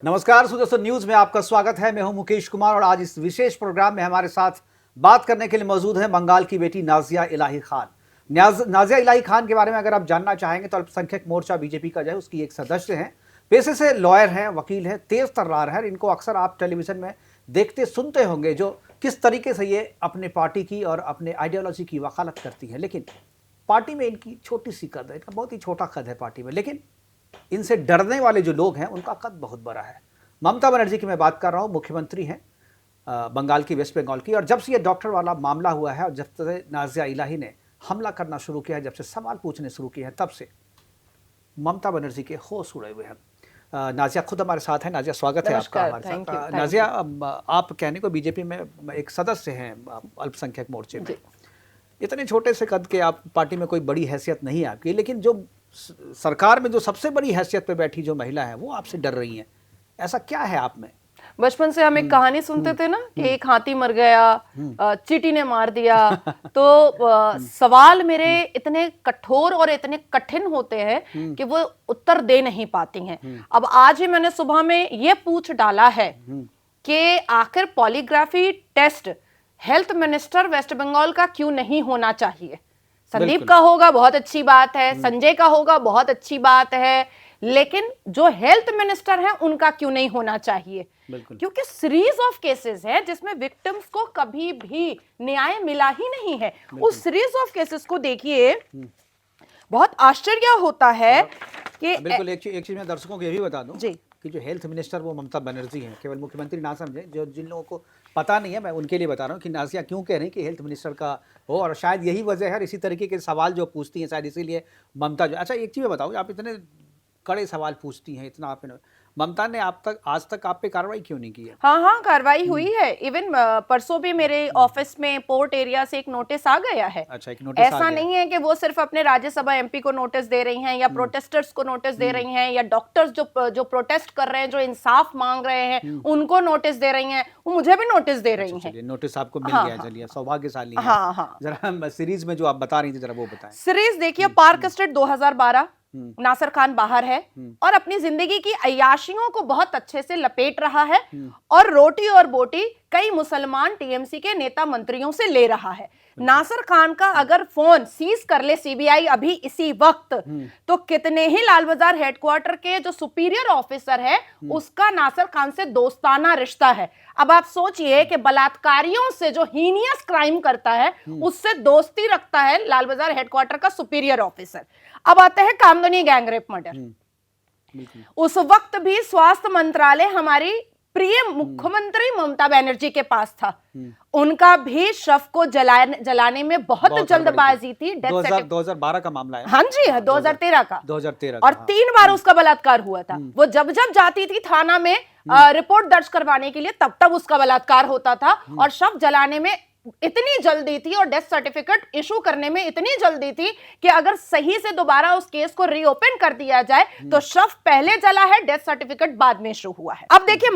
नमस्कार सुदर्शन न्यूज में आपका स्वागत है। मैं हूं मुकेश कुमार और आज इस विशेष प्रोग्राम में हमारे साथ बात करने के लिए मौजूद है बंगाल की बेटी नाजिया इलाही खान। नाजिया इलाही खान के बारे में अगर आप जानना चाहेंगे तो अल्पसंख्यक मोर्चा बीजेपी का जो है उसकी एक सदस्य हैं, पेशे से लॉयर हैं, वकील हैं, तेज तर्रार है। इनको अक्सर आप टेलीविजन में देखते सुनते होंगे जो किस तरीके से ये अपने पार्टी की और अपने आइडियोलॉजी की वकालत करती है। लेकिन पार्टी में इनकी छोटी सी कद है, इनका बहुत ही छोटा कद है पार्टी में, लेकिन इनसे डरने वाले जो लोग हैं उनका कद बहुत बड़ा है। ममता बनर्जी की मैं बात कर रहा हूँ, मुख्यमंत्री हैं बंगाल की, वेस्ट बंगाल की। और जब से ये डॉक्टर वाला मामला हुआ है और जब से नाजिया इलाही ने हमला करना शुरू किया है, जब से सवाल पूछने शुरू किए हैं, तब से ममता बनर्जी के होश उड़े हुए हैं। नाजिया खुद हमारे साथ हैं। नाजिया, स्वागत है आपका हमारे साथ। नाजिया, आप कहने को बीजेपी में एक सदस्य हैं अल्पसंख्यक मोर्चे में, इतने छोटे से कद के आप पार्टी में कोई बड़ी हैसियत नहीं है आपकी, लेकिन जो सरकार में जो सबसे बड़ी हैसियत पे बैठी जो महिला है वो आपसे डर रही हैं। ऐसा क्या है आप में? बचपन से हम एक कहानी सुनते थे ना कि एक हाथी मर गया, चींटी ने मार दिया। तो सवाल मेरे इतने कठोर और इतने कठिन होते हैं कि वो उत्तर दे नहीं पाती हैं। अब आज ही मैंने सुबह में ये पूछ डाला है कि आखिर polygraphy test health minister West Bengal का क्यों नहीं होना चाहिए। संदीप का होगा बहुत अच्छी बात है, संजय का होगा बहुत अच्छी बात है, लेकिन जो हेल्थ मिनिस्टर हैं उनका क्यों नहीं होना चाहिए? क्योंकि सीरीज ऑफ केसेस है जिसमें विक्टिम्स को कभी भी न्याय मिला ही नहीं है। उस सीरीज ऑफ केसेस को देखिए, बहुत आश्चर्य होता है कि बिल्कुल। एक चीज मैं दर्शकों को ये भी बता दूं जी कि जो हेल्थ मिनिस्टर वो ममता बनर्जी हैं, केवल मुख्यमंत्री ना समझे। जो जिन लोगों को पता नहीं है मैं उनके लिए बता रहा हूँ कि नाजिया क्यों कह रही हैं कि हेल्थ मिनिस्टर का हो, और शायद यही वजह है। इसी तरीके के सवाल जो पूछती हैं शायद इसीलिए ममता जो। अच्छा, एक चीज़ मैं बताऊँ, आप इतने कड़े सवाल पूछती हैं, इतना आपने, ममता ने आज तक आप पे कार्रवाई क्यों नहीं की है? हाँ, कार्रवाई हुई है। इवन परसों भी मेरे ऑफिस में पोर्ट एरिया से एक नोटिस आ गया है। अच्छा, एक नोटिस ऐसा नहीं है कि वो सिर्फ अपने राज्यसभा एमपी को नोटिस दे रही हैं या प्रोटेस्टर्स को नोटिस दे रही हैं या डॉक्टर्स जो प्रोटेस्ट कर रहे हैं, जो इंसाफ मांग रहे हैं उनको नोटिस दे रही हैं, वो मुझे भी नोटिस दे रही हैं। नोटिस आपको मिल गया, चलिए सौभाग्यशाली हैं। हाँ। जरा सीरीज में जो आप बता रही थी जरा वो बताएं। सीरीज देखिए, पार्क स्ट्रीट 2012, नासिर खान बाहर है और अपनी जिंदगी की अय्याशियों को बहुत अच्छे से लपेट रहा है और रोटी और बोटी कई मुसलमान टीएमसी के नेता मंत्रियों से ले रहा है। नासिर खान का अगर फोन सीज कर ले सीबीआई अभी इसी वक्त, तो कितने ही लाल बाजार हेडक्वार्टर के जो सुपीरियर ऑफिसर है उसका नासिर खान से दोस्ताना रिश्ता है। अब आप सोचिए कि बलात्कारियों से जो हीनियस क्राइम करता है उससे दोस्ती रखता है लाल बाजार हेडक्वार्टर का सुपीरियर ऑफिसर। अब आते हैं कामदनी गैंगरेप मर्डर। उस वक्त भी स्वास्थ्य मंत्रालय हमारी प्रिय मुख्यमंत्री ममता बनर्जी के पास था। उनका भी शव को जलाने में बहुत जल्दबाजी थी। 2012 का मामला है। हाँ जी, 2013 का। 2013 और 3 बार उसका बलात्कार हुआ था। वो जब जाती थी थाना में रिपोर्ट दर्ज करवाने के लिए, तब उसका बलात्कार होता था। और शव जलाने में इतनी जल्दी थी और डेथ सर्टिफिकेट इशू करने में इतनी जल्दी थी कि अगर सही से दोबारा उस केस को रीओपन कर दिया जाए तो शव पहले जला है, डेथ सर्टिफिकेट बाद में इशू हुआ है। अब देखिए,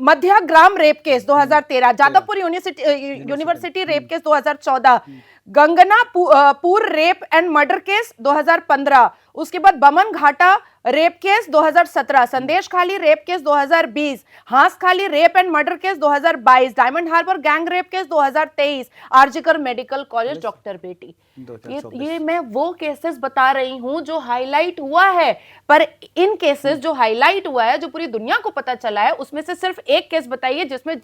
Madhyamgram rape case 2013, Jadavpur university rape case 2014, Ganganapur rape and murder case 2015, उसके बाद बमन घाटा रेप केस 2017, संदेश खाली रेप केस 2020, हांस खाली rape and murder case 2022, diamond harbour gang rape case 2023, RG Kar medical college doctor बेटी। ये मैं वो केसेस बता रही हूं जो हाईलाइट हुआ है। पर इन केसेस जो हाईलाइट हुआ है, जो पूरी दुनिया को पता चला है, उसमें से सिर्फ एक केस बताइए जिसमें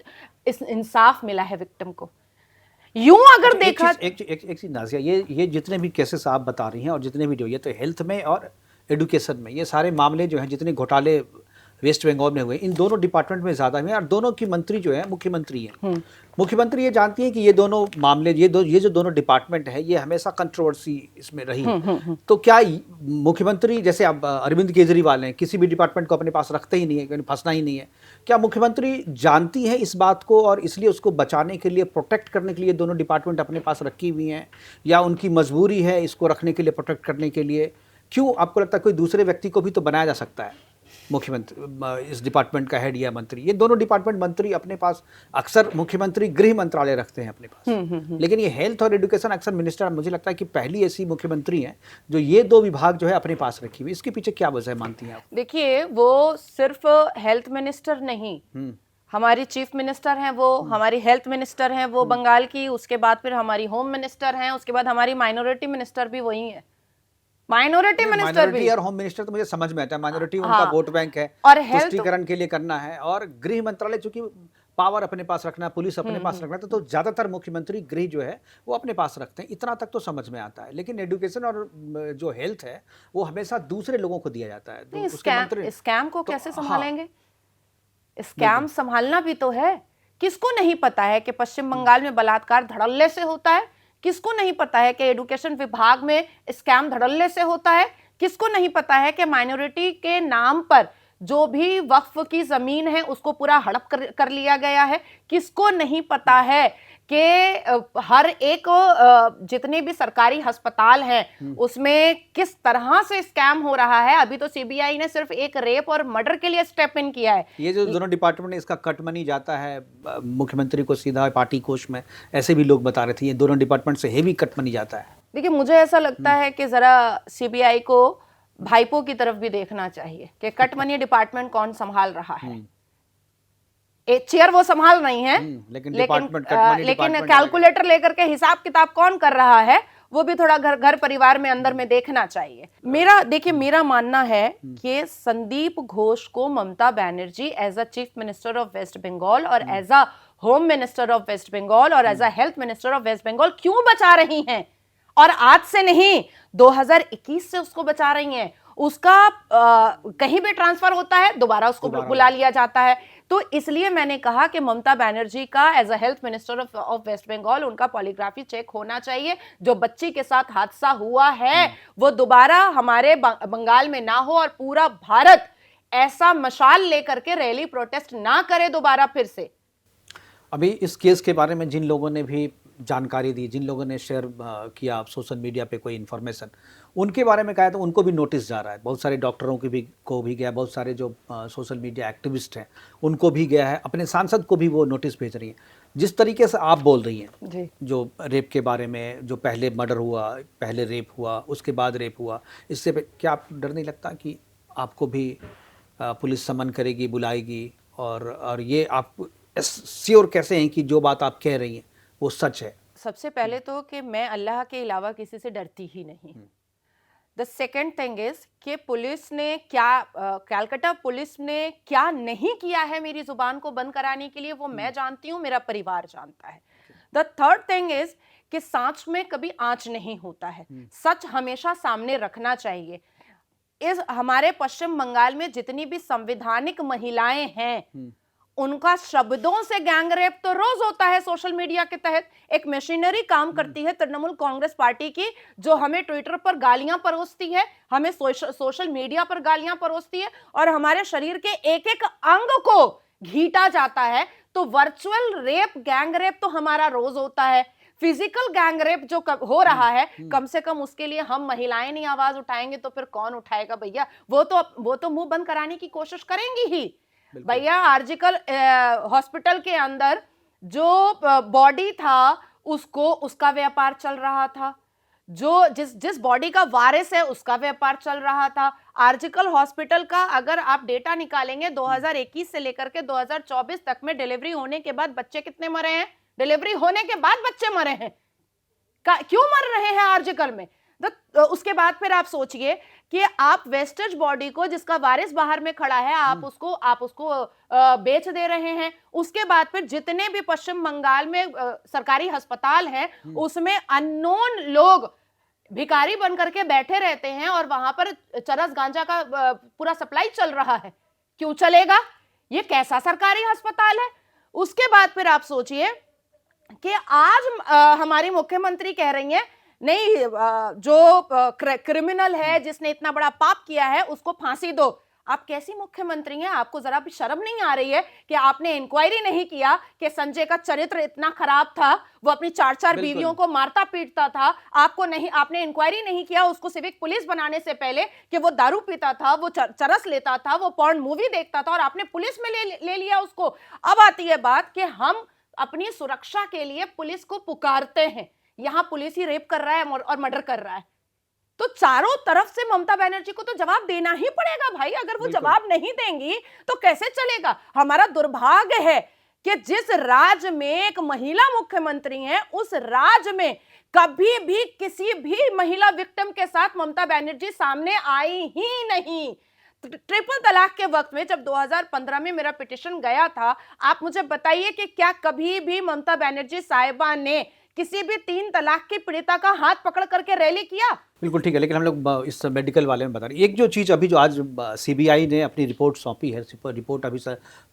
इंसाफ मिला है विक्टिम को। यूं अगर देखा एक चीज नाजिया, ये जितने भी केसेस आप बता रही हैं और जितने भी जो, ये तो हेल्थ में और एडुकेशन में, ये सारे मामले जो हैं, जितने घोटाले वेस्ट बंगाल में हुए, इन दोनों डिपार्टमेंट में ज़्यादा हुए और दोनों की मंत्री जो है मुख्यमंत्री हैं। मुख्यमंत्री ये जानती है कि ये दोनों मामले, ये जो दोनों डिपार्टमेंट है, ये हमेशा कंट्रोवर्सी इसमें रही। तो क्या मुख्यमंत्री, जैसे अब अरविंद केजरीवाल हैं, किसी भी डिपार्टमेंट को अपने पास रखते ही नहीं है, फंसना ही नहीं है, क्या मुख्यमंत्री जानती है इस बात को और इसलिए उसको बचाने के लिए, प्रोटेक्ट करने के लिए दोनों डिपार्टमेंट अपने पास रखी हुई हैं, या उनकी मजबूरी है इसको रखने के लिए, प्रोटेक्ट करने के लिए? क्यों आपको लगता है कोई दूसरे व्यक्ति को भी तो बनाया जा सकता है? मुख्यमंत्री इस डिपार्टमेंट का हेड या मंत्री, ये दोनों डिपार्टमेंट मंत्री अपने पास अक्सर मुख्यमंत्री गृह मंत्रालय रखते हैं अपने पास, लेकिन ये हेल्थ और एजुकेशन अक्सर मिनिस्टर, मुझे लगता है कि पहली ऐसी मुख्यमंत्री हैं जो ये दो विभाग जो है अपने पास रखी हुई। इसके पीछे क्या वजह मानती हैं आप? देखिए, वो सिर्फ हेल्थ मिनिस्टर नहीं, हमारी चीफ मिनिस्टर हैं वो, हमारी हेल्थ मिनिस्टर हैं वो बंगाल की, उसके बाद फिर हमारी होम मिनिस्टर हैं, उसके बाद हमारी माइनॉरिटी मिनिस्टर भी वही है। माइनॉरिटी मिनिस्टर भी और होम मिनिस्टर तो मुझे समझ में आता है, माइनॉरिटी उनका हाँ, वोट बैंक है और हेल्थ तुष्टीकरण के लिए करना है, और गृह मंत्रालय चूंकि पावर अपने पास रखना है, पुलिस अपने पास रखना है, तो ज्यादातर मुख्यमंत्री गृह जो है वो अपने पास रखते हैं, इतना तक तो समझ में आता है। लेकिन एजुकेशन और जो हेल्थ है वो हमेशा दूसरे लोगों को दिया जाता है। स्कैम को कैसे संभालेंगे? स्कैम संभालना भी तो है। किसको नहीं पता है कि पश्चिम बंगाल में बलात्कार धड़ल्ले से होता है? किसको नहीं पता है कि एजुकेशन विभाग में स्कैम धड़ल्ले से होता है? किसको नहीं पता है कि माइनॉरिटी के नाम पर जो भी वक्फ की जमीन है उसको पूरा हड़प कर लिया गया है? किसको नहीं पता है कि हर एक जितने भी सरकारी अस्पताल हैं उसमें किस तरह से स्कैम हो रहा है? अभी तो सीबीआई ने सिर्फ एक रेप और मर्डर के लिए स्टेप इन किया है। ये जो दोनों डिपार्टमेंट है इसका कट मनी जाता है मुख्यमंत्री को सीधा पार्टी कोष में, ऐसे भी लोग बता रहे थे, ये दोनों डिपार्टमेंट से हेवी कट मनी जाता है। देखिए, मुझे ऐसा लगता है कि जरा सीबीआई को भाईपो की तरफ भी देखना चाहिए कि कट मनी डिपार्टमेंट कौन संभाल रहा है। एक चेयर वो संभाल नहीं है, लेकिन कैलकुलेटर लेकर के हिसाब किताब कौन कर रहा है वो भी थोड़ा घर परिवार में अंदर में देखना चाहिए। मेरा मानना है कि संदीप घोष को Mamata Banerjee as a chief minister of West Bengal और as a home minister of West Bengal और as a health minister of West Bengal क्यों बचा रही हैं? और आज से नहीं, 2021 से उसको बचा रही हैं। उसका कहीं भी ट्रांसफर होता है दोबारा उसको बुला लिया जाता है। तो इसलिए मैंने कहा कि ममता बनर्जी का as a health minister of West Bengal उनका पॉलीग्राफी चेक होना चाहिए। जो बच्ची के साथ हादसा हुआ है वो दोबारा हमारे बंगाल में ना हो और पूरा भारत ऐसा मशाल लेकर के रैली प्रोटेस्ट ना करे दोबारा फिर से। अभी इस केस के बारे में जिन लोगों ने भी जानकारी दी, जिन लोगों ने शेयर किया सोशल मीडिया पे कोई इन्फॉर्मेशन, उनके बारे में कहा तो उनको भी नोटिस जा रहा है। बहुत सारे डॉक्टरों को भी गया, बहुत सारे जो सोशल मीडिया एक्टिविस्ट हैं उनको भी गया है, अपने सांसद को भी वो नोटिस भेज रही हैं। जिस तरीके से आप बोल रही हैं जी। जो रेप के बारे में, जो पहले मर्डर हुआ, पहले रेप हुआ, उसके बाद रेप हुआ, इससे क्या आप डर नहीं लगता कि आपको भी पुलिस समन करेगी, बुलाएगी? और ये आप श्योर कैसे हैं कि जो बात आप कह रही हैं वो सच है? सबसे पहले तो कि मैं अल्लाह के अलावा किसी से डरती ही नहीं। द सेकेंड थिंग इज कि पुलिस ने क्या कलकत्ता पुलिस ने क्या नहीं किया है मेरी जुबान को बंद कराने के लिए, वो मैं जानती हूँ, मेरा परिवार जानता है। द थर्ड थिंग इज कि सांच में कभी आंच नहीं होता है, सच हमेशा सामने रखना चाहिए। इस हमारे पश्चिम बंगाल में जितनी भी संवैधानिक महिलाएं हैं उनका शब्दों से गैंग रेप तो रोज होता है सोशल मीडिया के तहत। एक मशीनरी काम करती है तृणमूल कांग्रेस पार्टी की, जो हमें ट्विटर पर गालियां परोसती है, हमें सोशल मीडिया पर गालियां परोसती है और हमारे शरीर के एक एक अंग को घीटा जाता है। तो वर्चुअल रेप, गैंग रेप तो हमारा रोज होता है। फिजिकल गैंग रेप जो हो रहा है, कम से कम उसके लिए हम महिलाएं नहीं आवाज उठाएंगे तो फिर कौन उठाएगा भैया? वो तो मुंह बंद कराने की कोशिश करेंगी ही भैया। आर्जिकल हॉस्पिटल के अंदर जो बॉडी था उसका व्यापार चल रहा था, जो जिस बॉडी का वारिस है उसका व्यापार चल रहा था। आर्जिकल हॉस्पिटल का अगर आप डेटा निकालेंगे 2021 से लेकर के 2024 तक में डिलीवरी होने के बाद बच्चे कितने मरे हैं? डिलीवरी होने के बाद बच्चे मरे हैं। क्यों मर रहे हैं आर्जिकल में? उसके बाद फिर आप सोचिए कि आप वेस्टेज बॉडी को, जिसका वारिस बाहर में खड़ा है, आप उसको बेच दे रहे हैं। उसके बाद फिर जितने भी पश्चिम बंगाल में सरकारी अस्पताल हैं उसमें अननोन लोग भिखारी बन करके बैठे रहते हैं और वहां पर चरस गांजा का पूरा सप्लाई चल रहा है। क्यों चलेगा? ये कैसा सरकारी अस्पताल है? उसके बाद फिर आप सोचिए कि आज हमारी मुख्यमंत्री कह रही है नहीं, जो क्रिमिनल है, जिसने इतना बड़ा पाप किया है, उसको फांसी दो। आप कैसी मुख्यमंत्री हैं? आपको जरा भी शर्म नहीं आ रही है कि आपने इंक्वायरी नहीं किया कि संजय का चरित्र इतना खराब था, वो अपनी 4-4 बीवियों को मारता पीटता था। आपने इंक्वायरी नहीं किया उसको सिविक पुलिस बनाने से पहले कि वो दारू पीता था, वो चरस लेता था, वो पॉर्न मूवी देखता था, और आपने पुलिस में ले लिया उसको। अब आती है बात कि हम अपनी सुरक्षा के लिए पुलिस को पुकारते हैं, यहां पुलिस ही रेप कर रहा है और मर्डर कर रहा है। तो चारों तरफ से ममता बनर्जी को तो जवाब देना ही पड़ेगा भाई। अगर वो जवाब नहीं देंगी तो कैसे चलेगा? हमारा दुर्भाग्य है कि जिस राज्य में एक महिला मुख्यमंत्री है, उस राज्य में कभी भी किसी भी महिला विक्टिम के साथ ममता बनर्जी सामने आई ही नहीं। ट्रिपल तलाक के वक्त में जब 2015 में मेरा पिटीशन गया था, आप मुझे बताइए कि क्या कभी भी ममता बनर्जी साहिबा ने किसी भी 3 तलाक की पीड़िता का हाथ पकड़ करके रैली किया? बिल्कुल ठीक है, लेकिन हम लोग इस मेडिकल वाले में बता रहे हैं। एक जो चीज़ अभी जो आज सीबीआई ने अपनी रिपोर्ट सौंपी है, रिपोर्ट अभी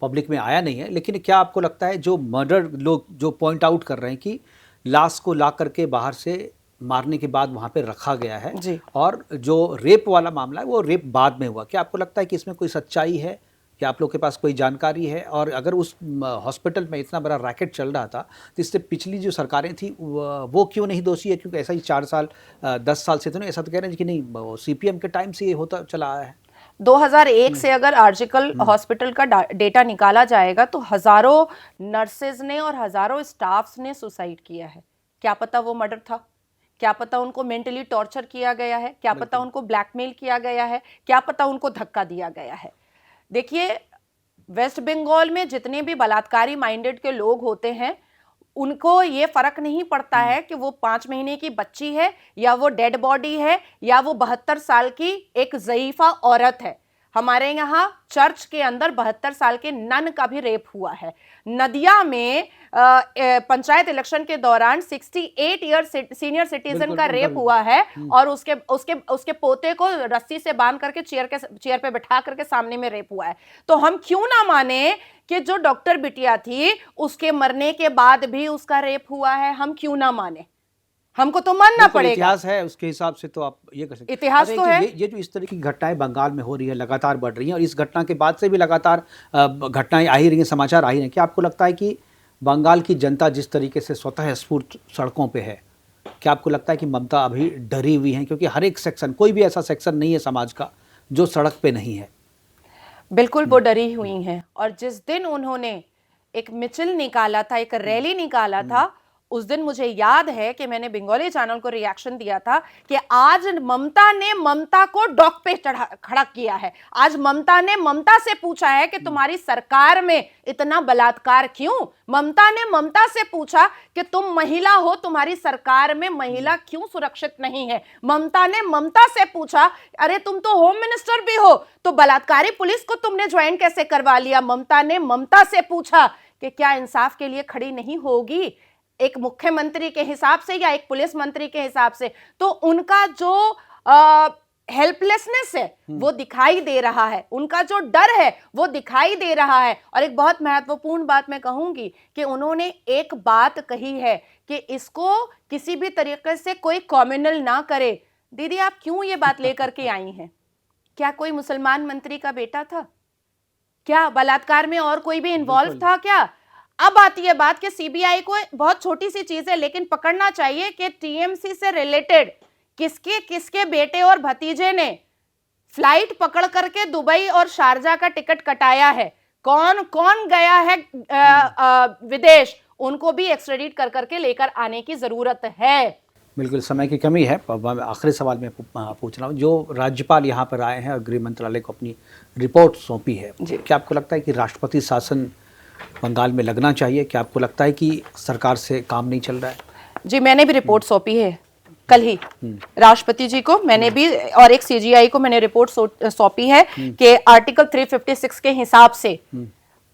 पब्लिक में आया नहीं है, लेकिन क्या आपको लगता है जो मर्डर लोग जो पॉइंट आउट कर रहे हैं कि लाश को ला करके बाहर से मारने के बाद वहाँ पे रखा गया है जी। और जो रेप वाला मामला है वो रेप बाद में हुआ, क्या आपको लगता है कि इसमें कोई सच्चाई है? क्या आप लोग के पास कोई जानकारी है? और अगर उस हॉस्पिटल में इतना बड़ा रैकेट चल रहा था तो इससे पिछली जो सरकारें थी वो क्यों नहीं दोषी है? क्योंकि ऐसा ही 4 साल 10 साल से तो नहीं, ऐसा तो कह रहे हैं कि नहीं, सीपीएम के टाइम से ये होता चला आया है। 2001 से अगर आर्जिकल हॉस्पिटल का डेटा निकाला जाएगा तो हजारों नर्सेज ने और हजारों स्टाफ्स ने सुसाइड किया है। क्या पता वो मर्डर था, क्या पता उनको मेंटली टॉर्चर किया गया है, क्या पता उनको ब्लैकमेल किया गया है, क्या पता उनको धक्का दिया गया है। देखिए, वेस्ट बंगाल में जितने भी बलात्कारी माइंडेड के लोग होते हैं, उनको ये फर्क नहीं पड़ता है कि वो 5 महीने की बच्ची है या वो डेड बॉडी है या वो 72 साल की एक ज़ईफा औरत है। हमारे यहाँ चर्च के अंदर 72 साल के नन का भी रेप हुआ है। नदिया में पंचायत इलेक्शन के दौरान 68 ईयर सीनियर सिटीजन का रेप हुआ है और उसके पोते को रस्सी से बांध करके चेयर पे बैठा करके सामने में रेप हुआ है। तो हम क्यों ना माने कि जो डॉक्टर बिटिया थी उसके मरने के बाद भी उसका रेप हुआ है? हम क्यों ना माने? हमको तो मानना पड़ेगा। इतिहास है, उसके हिसाब से तो आप ये कर सकते हैं। इतिहास तो है। ये जो इस तरह की घटनाएं बंगाल में हो रही है, लगातार बढ़ रही हैं और इस घटना के बाद से भी लगातार घटनाएं आ ही रही हैं, समाचार आ ही रहे हैं। क्या आपको लगता है कि बंगाल की जनता जिस तरीके से स्वतः स्फूर्त सड़कों पे है, क्या आपको लगता है कि ममता अभी डरी हुई है? क्योंकि हर एक सेक्शन, कोई भी ऐसा सेक्शन नहीं है समाज का जो सड़क पे नहीं है। बिल्कुल वो डरी हुई हैं। और जिस दिन उन्होंने एक मिছিল निकाला था, एक रैली निकाला था, उस दिन मुझे याद है कि मैंने बंगाली चैनल को रिएक्शन दिया था कि आज ममता ने ममता को डॉक पे खड़ा किया है। आज ममता ने ममता से पूछा है कि तुम्हारी सरकार में इतना बलात्कार क्यों? ममता ने ममता से पूछा कि तुम महिला हो, तुम्हारी सरकार में महिला क्यों सुरक्षित नहीं है? ममता ने ममता से पूछा, अरे तुम तो होम मिनिस्टर भी हो, तो बलात्कारी पुलिस को तुमने ज्वाइन कैसे करवा लिया? ममता ने ममता से पूछा कि क्या इंसाफ के लिए खड़ी नहीं होगी एक मुख्यमंत्री के हिसाब से या एक पुलिस मंत्री के हिसाब से? तो उनका जो हेल्पलेसनेस है वो दिखाई दे रहा है, उनका जो डर है वो दिखाई दे रहा है। और एक बहुत महत्वपूर्ण बात मैं कहूंगी कि उन्होंने एक बात कही है कि इसको किसी भी तरीके से कोई कॉम्युनल ना करे। दीदी, आप क्यों ये बात लेकर के आई हैं? क्या कोई मुसलमान मंत्री का बेटा था? क्या बलात्कार में और कोई भी इन्वॉल्व था क्या? अब आती है बात कि सीबीआई को बहुत छोटी सी चीज है लेकिन पकड़ना चाहिए कि टीएमसी से रिलेटेड किसके किसके बेटे और भतीजे ने फ्लाइट पकड़ करके दुबई और शारजा का टिकट कटाया है, कौन कौन गया है विदेश, उनको भी एक्स्ट्रेडिट कर करके लेकर आने की जरूरत है। बिल्कुल, समय की कमी है। आखिरी सवाल मैं पूछ रहा हूँ, जो राज्यपाल यहाँ पर आए हैं और गृह मंत्रालय को अपनी रिपोर्ट सौंपी है, क्या आपको लगता है कि राष्ट्रपति शासन बंगाल में लगना चाहिए? क्या आपको लगता है कि सरकार से काम नहीं चल रहा है? जी, मैंने भी रिपोर्ट सौंपी है कल ही राष्ट्रपति जी को, मैंने भी, और एक सीजीआई को मैंने रिपोर्ट सौंपी है कि आर्टिकल 356 के हिसाब से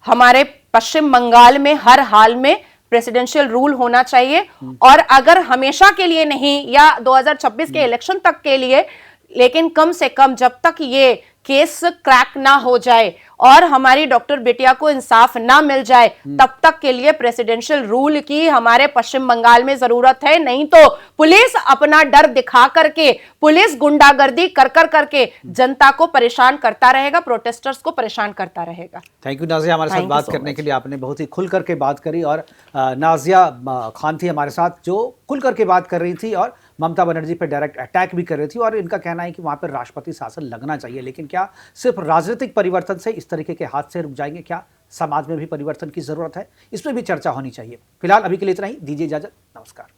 हमारे पश्चिम बंगाल में हर हाल में प्रेसिडेंशियल रूल होना चाहिए और अगर हमेशा के लिए नहीं या 2026 के इलेक्शन तक के लिए लेकिन कम से कम जब तक ये केस क्रैक ना हो जाए और हमारी डॉक्टर बिटिया को इंसाफ ना मिल जाए, तब तक के लिए प्रेसिडेंशियल रूल की हमारे पश्चिम बंगाल में जरूरत है। नहीं तो पुलिस अपना डर दिखा करके, पुलिस गुंडागर्दी कर करके जनता को परेशान करता रहेगा, प्रोटेस्टर्स को परेशान करता रहेगा। थैंक यू नाजिया, हमारे साथ Thank you बात so करने much. के लिए। आपने बहुत ही खुल करके बात करी और नाजिया खान थी हमारे साथ, जो खुल करके बात कर रही थी और ममता बनर्जी पर डायरेक्ट अटैक भी कर रही थी। और इनका कहना है कि वहाँ पर राष्ट्रपति शासन लगना चाहिए, लेकिन क्या सिर्फ राजनीतिक परिवर्तन से इस तरीके के हादसे रुक जाएंगे? क्या समाज में भी परिवर्तन की जरूरत है? इसमें भी चर्चा होनी चाहिए। फिलहाल अभी के लिए इतना ही, दीजिए इजाजत, नमस्कार।